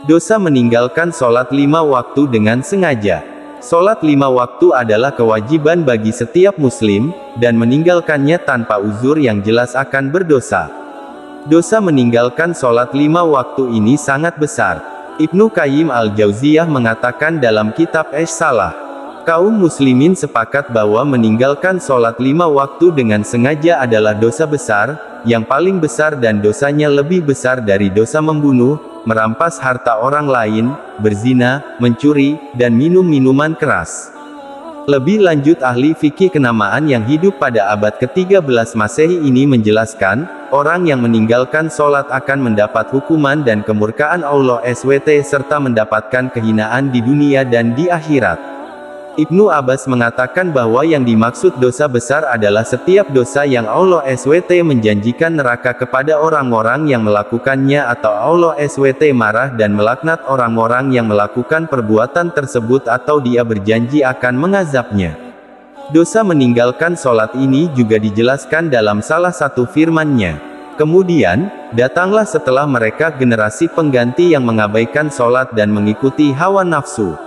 Dosa meninggalkan sholat 5 waktu dengan sengaja. Sholat 5 waktu adalah kewajiban bagi setiap muslim, dan meninggalkannya tanpa uzur yang jelas akan berdosa. Dosa meninggalkan sholat 5 waktu ini sangat besar. Ibnu Qayyim al-Jauziyah mengatakan dalam kitab Salah, kaum muslimin sepakat bahwa meninggalkan sholat 5 waktu dengan sengaja adalah dosa besar, yang paling besar dan dosanya lebih besar dari dosa membunuh, merampas harta orang lain, berzina, mencuri, dan minum minuman keras. Lebih lanjut ahli fikih kenamaan yang hidup pada abad ke-13 Masehi ini menjelaskan, orang yang meninggalkan sholat akan mendapat hukuman dan kemurkaan Allah SWT serta mendapatkan kehinaan di dunia dan di akhirat. Ibnu Abbas mengatakan bahwa yang dimaksud dosa besar adalah setiap dosa yang Allah SWT menjanjikan neraka kepada orang-orang yang melakukannya atau Allah SWT marah dan melaknat orang-orang yang melakukan perbuatan tersebut atau Dia berjanji akan mengazabnya. Dosa meninggalkan sholat ini juga dijelaskan dalam salah satu firman-Nya. Kemudian, datanglah setelah mereka generasi pengganti yang mengabaikan sholat dan mengikuti hawa nafsu.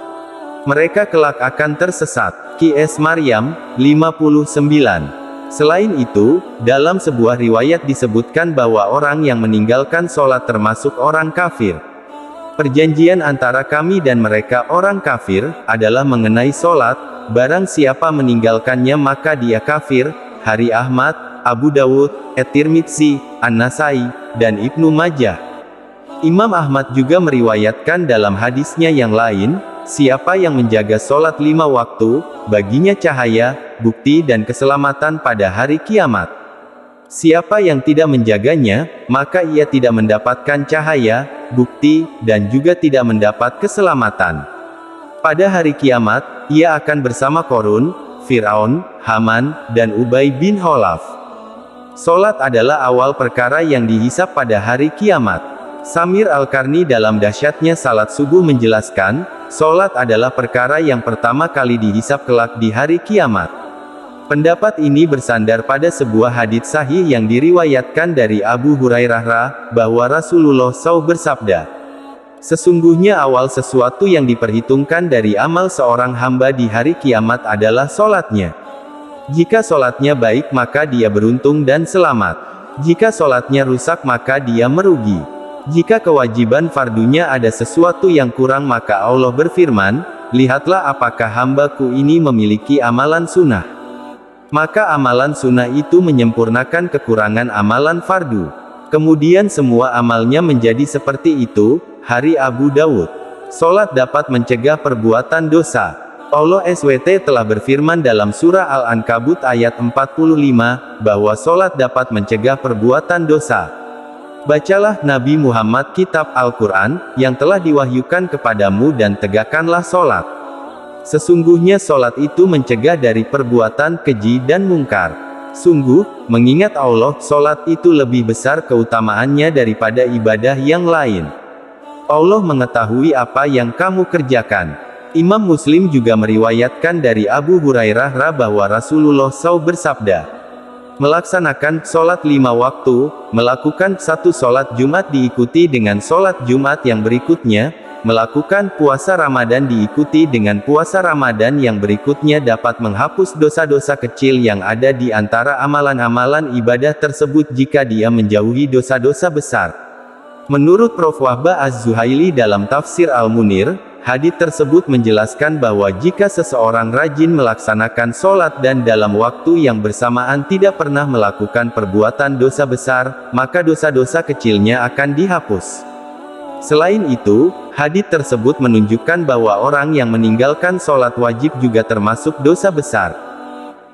Mereka kelak akan tersesat. Qs Maryam, 59. Selain itu, dalam sebuah riwayat disebutkan bahwa orang yang meninggalkan sholat termasuk orang kafir. Perjanjian antara kami dan mereka orang kafir, adalah mengenai sholat, barang siapa meninggalkannya maka dia kafir. Hari Ahmad, Abu Dawud, At-Tirmidzi, An-Nasai, dan Ibnu Majah. Imam Ahmad juga meriwayatkan dalam hadisnya yang lain, siapa yang menjaga sholat 5 waktu, baginya cahaya, bukti dan keselamatan pada hari kiamat. Siapa yang tidak menjaganya, maka ia tidak mendapatkan cahaya, bukti, dan juga tidak mendapat keselamatan. Pada hari kiamat, ia akan bersama Qorun, Fir'aun, Haman, dan Ubay bin Khalaf. Sholat adalah awal perkara yang dihisab pada hari kiamat. Samir Al-Qarni dalam dahsyatnya salat subuh menjelaskan, sholat adalah perkara yang pertama kali dihisab kelak di hari kiamat. Pendapat ini bersandar pada sebuah hadits sahih yang diriwayatkan dari Abu Hurairah, bahwa Rasulullah SAW bersabda, sesungguhnya awal sesuatu yang diperhitungkan dari amal seorang hamba di hari kiamat adalah sholatnya. Jika sholatnya baik maka dia beruntung dan selamat. Jika sholatnya rusak maka dia merugi. Jika kewajiban fardunya ada sesuatu yang kurang maka Allah berfirman, lihatlah apakah hambaku ini memiliki amalan sunnah. Maka amalan sunnah itu menyempurnakan kekurangan amalan fardu. Kemudian semua amalnya menjadi seperti itu. Hari Abu Dawud. Sholat dapat mencegah perbuatan dosa. Allah SWT telah berfirman dalam surah Al-Ankabut ayat 45, bahwa sholat dapat mencegah perbuatan dosa. Bacalah Nabi Muhammad kitab Al-Quran, yang telah diwahyukan kepadamu dan tegakkanlah sholat. Sesungguhnya sholat itu mencegah dari perbuatan keji dan mungkar. Sungguh, mengingat Allah, sholat itu lebih besar keutamaannya daripada ibadah yang lain. Allah mengetahui apa yang kamu kerjakan. Imam Muslim juga meriwayatkan dari Abu Hurairah bahwa Rasulullah SAW bersabda, melaksanakan sholat 5 waktu, melakukan satu sholat Jumat diikuti dengan sholat Jumat yang berikutnya, melakukan puasa Ramadan diikuti dengan puasa Ramadan yang berikutnya dapat menghapus dosa-dosa kecil yang ada di antara amalan-amalan ibadah tersebut jika dia menjauhi dosa-dosa besar. Menurut Prof. Wahbah Az-Zuhaili dalam tafsir Al-Munir, hadits tersebut menjelaskan bahwa jika seseorang rajin melaksanakan sholat dan dalam waktu yang bersamaan tidak pernah melakukan perbuatan dosa besar, maka dosa-dosa kecilnya akan dihapus. Selain itu, hadits tersebut menunjukkan bahwa orang yang meninggalkan sholat wajib juga termasuk dosa besar.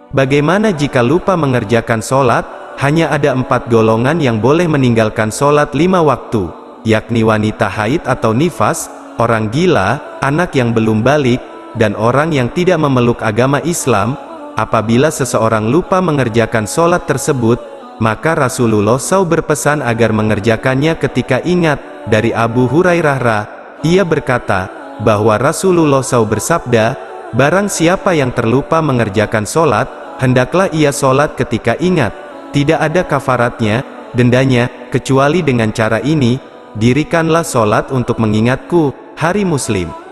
Bagaimana jika lupa mengerjakan sholat? Hanya ada 4 golongan yang boleh meninggalkan sholat 5 waktu, yakni wanita haid atau nifas, orang gila, anak yang belum balik, dan orang yang tidak memeluk agama Islam. Apabila seseorang lupa mengerjakan sholat tersebut, maka Rasulullah SAW berpesan agar mengerjakannya ketika ingat. Dari Abu Hurairah, ia berkata, bahwa Rasulullah SAW bersabda, barang siapa yang terlupa mengerjakan sholat, hendaklah ia sholat ketika ingat. Tidak ada kafaratnya, dendanya, kecuali dengan cara ini, Dirikanlah solat untuk mengingatku, hari Muslim.